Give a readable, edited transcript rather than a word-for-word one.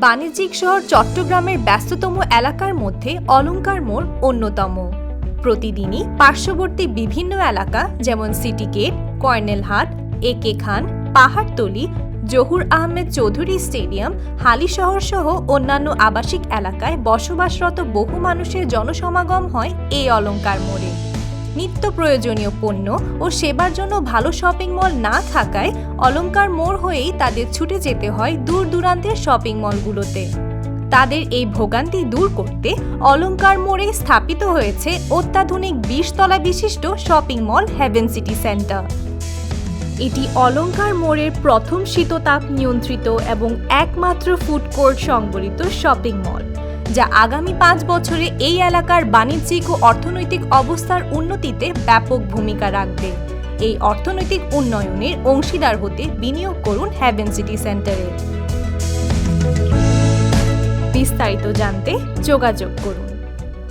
বাণিজ্যিক শহর চট্টগ্রামের ব্যস্ততম এলাকার মধ্যে অলংকার মোড় অন্যতম। প্রতিদিনই পার্শ্ববর্তী বিভিন্ন এলাকা যেমন সিটি গেট, কর্নেলহাট, একে খান, পাহাড়তলী, জহুর আহমেদ চৌধুরী স্টেডিয়াম, হালিশহর সহ অন্যান্য আবাসিক এলাকায় বসবাসরত বহু মানুষের জনসমাগম হয় এই অলংকার মোড়ে। নিত্য প্রয়োজনীয় পণ্য ও সেবার জন্য ভালো শপিং মল না থাকায় অলংকার মোড় হয়েই তাদের ছুটে যেতে হয় দূর দূরান্তের শপিং মলগুলোতে। তাদের এই ভোগান্তি দূর করতে অলংকার মোড়ে স্থাপিত হয়েছে অত্যাধুনিক 20 তলা বিশিষ্ট shopping mall Heaven City Centre. এটি অলংকার মোড়ের প্রথম শীততাপ নিয়ন্ত্রিত এবং একমাত্র ফুড কোর্ট সংবলিত শপিং মল, যা আগামী 5 বছরে এই এলাকার বাণিজ্যিক ও অর্থনৈতিক অবস্থার উন্নতিতে ব্যাপক ভূমিকা রাখবে। এই অর্থনৈতিক উন্নয়নের অংশীদার হতে বিনিয়োগ করুন হেভেন সিটি সেন্টারে। বিস্তারিত জানতে যোগাযোগ করুন।